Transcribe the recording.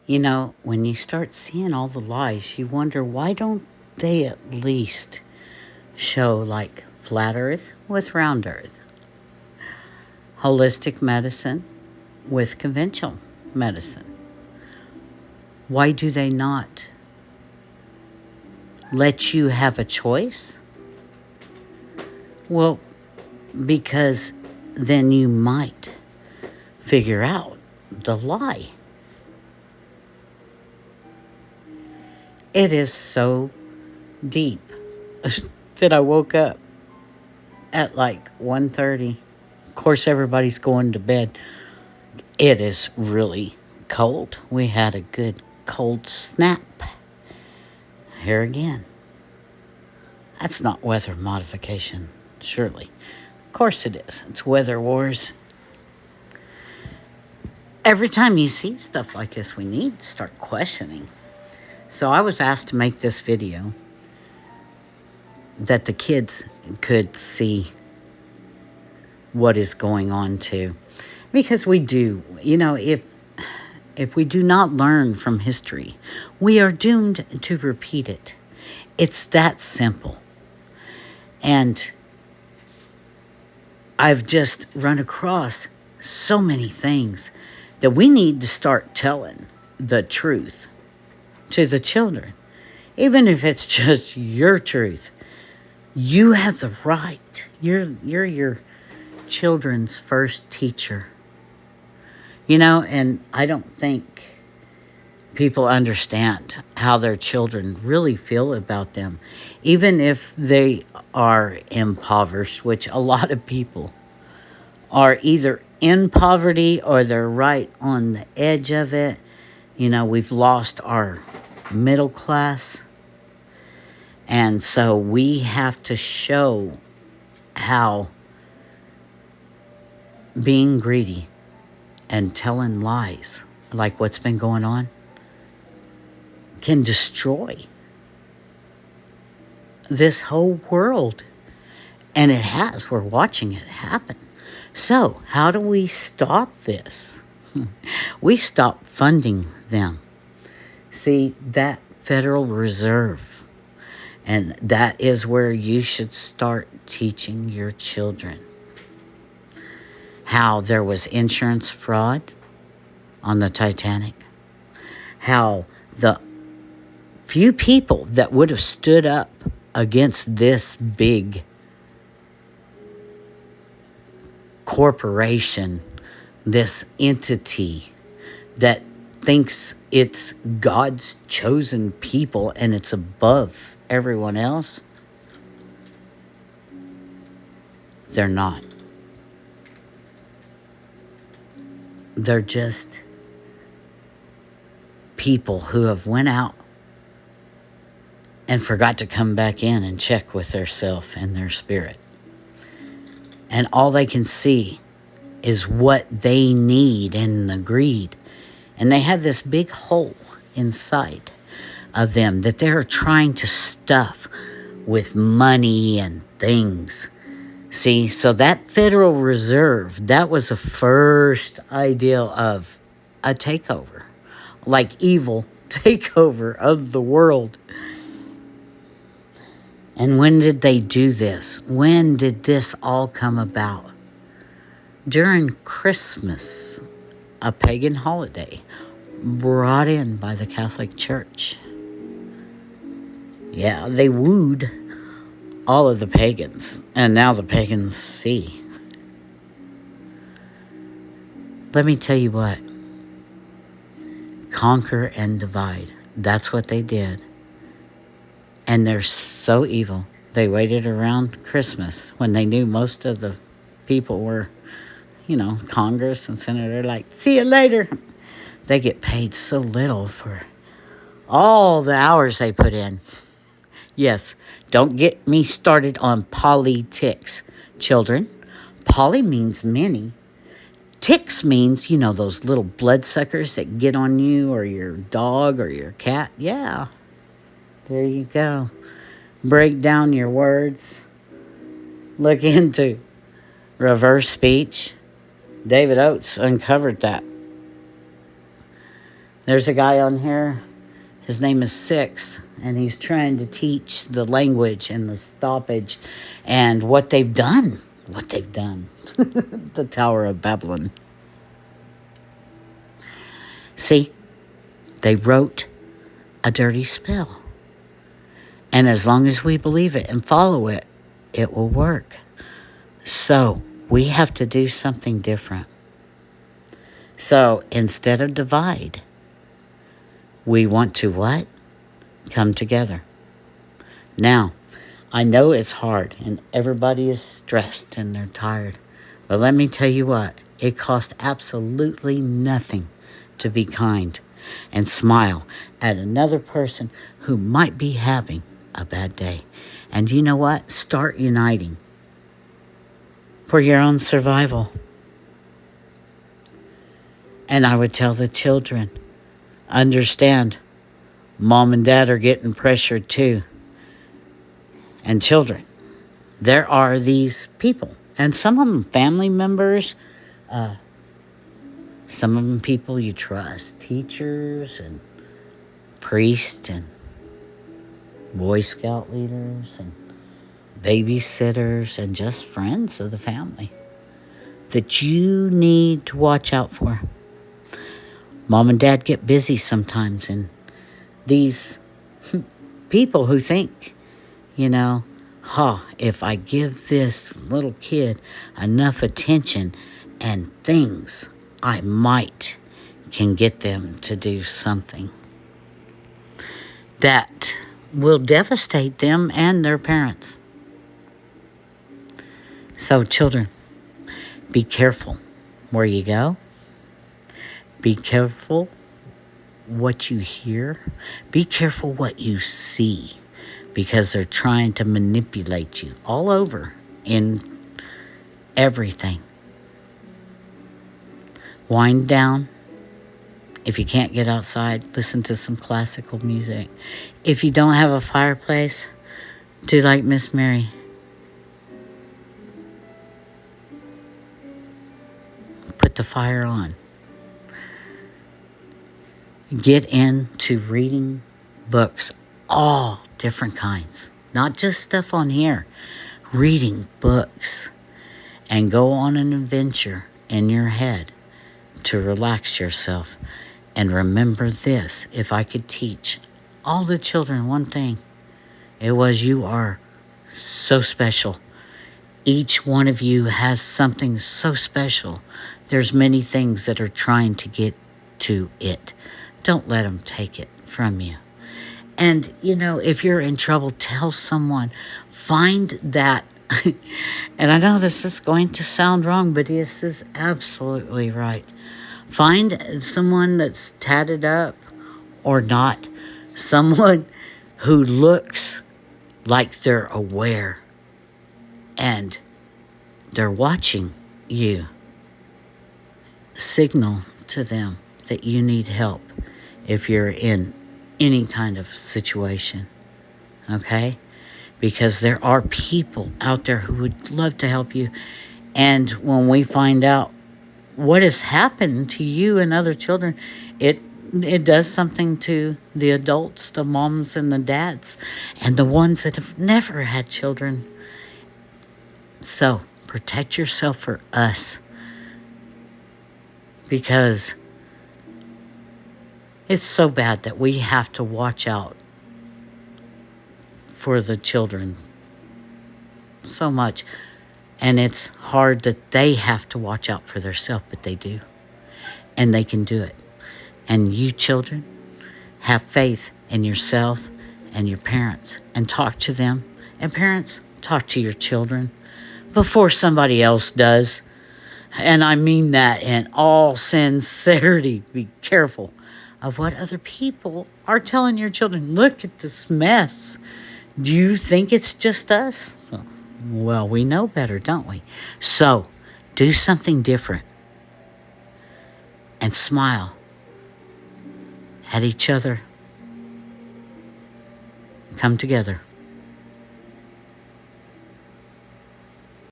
When you start seeing all the lies, you wonder why don't they at least show like flat earth with round earth, holistic medicine with conventional medicine? Why do they not let you have a choice? Well, because then you might figure out the lie. It is so deep that I woke up at like 1:30. Of course, everybody's going to bed. It is really cold. We had a good cold snap here again. That's not weather modification, surely. Of course it is. It's weather wars. Every time you see stuff like this, we need to start questioning. So I was asked to make this video that the kids could see what is going on too. Because we do, if we do not learn from history, we are doomed to repeat it. It's that simple. And I've just run across so many things that we need to start telling the truth to the children. Even if it's just your truth, you have the right. You're your children's first teacher. And I don't think people understand how their children really feel about them. Even if they are impoverished, which a lot of people are either in poverty or they're right on the edge of it. We've lost our middle class. And so we have to show how being greedy and telling lies, like what's been going on, can destroy this whole world. And it has. We're watching it happen. So how do we stop this? We stop funding them. See, that Federal Reserve, and that is where you should start teaching your children how there was insurance fraud on the Titanic, how the few people that would have stood up against this big corporation, this entity that thinks it's God's chosen people and it's above everyone else, they're not. They're just people who have went out and forgot to come back in and check with their self and their spirit. And all they can see is what they need and the greed. And they have this big hole inside of them that they're trying to stuff with money and things. See, so that Federal Reserve, that was the first idea of a takeover, like evil takeover of the world. And when did they do this? When did this all come about? During Christmas, a pagan holiday brought in by the Catholic Church. Yeah, they wooed all of the pagans, and now the pagans see. Let me tell you what. Conquer and divide. That's what they did. And they're so evil. They waited around Christmas when they knew most of the people were, Congress and Senate. They're like, see you later. They get paid so little for all the hours they put in. Yes, don't get me started on politics, children. Poly means many. Ticks means, those little bloodsuckers that get on you or your dog or your cat. Yeah. There you go. Break down your words. Look into reverse speech. David Oates uncovered that. There's a guy on here, his name is Six, and he's trying to teach the language and the stoppage and what they've done. What they've done. The Tower of Babylon. See, they wrote a dirty spell. And as long as we believe it and follow it, it will work. So we have to do something different. So instead of divide, we want to what? Come together. Now, I know it's hard and everybody is stressed and they're tired. But let me tell you what, it costs absolutely nothing to be kind and smile at another person who might be having a bad day. And you know what? Start uniting for your own survival. And I would tell the children, understand, mom and dad are getting pressured too. And children, there are these people, and some of them family members, some of them people you trust, teachers and priests and Boy Scout leaders and babysitters and just friends of the family that you need to watch out for. Mom and dad get busy sometimes, and these people who think, if I give this little kid enough attention and things, I might can get them to do something that will devastate them and their parents. So children, be careful where you go. Be careful what you hear. Be careful what you see, because they're trying to manipulate you all over in everything. Wind down. If you can't get outside, listen to some classical music. If you don't have a fireplace, do like Miss Mary. Put the fire on. Get into reading books, all different kinds. Not just stuff on here. Reading books. And go on an adventure in your head to relax yourself. And remember this, if I could teach all the children one thing, it was you are so special. Each one of you has something so special. There's many things that are trying to get to it. Don't let them take it from you. And, if you're in trouble, tell someone. Find that. And I know this is going to sound wrong, but this is absolutely right. Find someone that's tatted up or not. Someone who looks like they're aware and they're watching you. Signal to them that you need help if you're in any kind of situation. Okay? Because there are people out there who would love to help you. And when we find out what has happened to you and other children, it does something to the adults, the moms and the dads, and the ones that have never had children. So protect yourself for us, because it's so bad that we have to watch out for the children so much. And it's hard that they have to watch out for themselves, but they do. And they can do it. And you children, have faith in yourself and your parents and talk to them. And parents, talk to your children before somebody else does. And I mean that in all sincerity. Be careful of what other people are telling your children. Look at this mess. Do you think it's just us? Well, we know better, don't we? So, do something different. And smile at each other. Come together.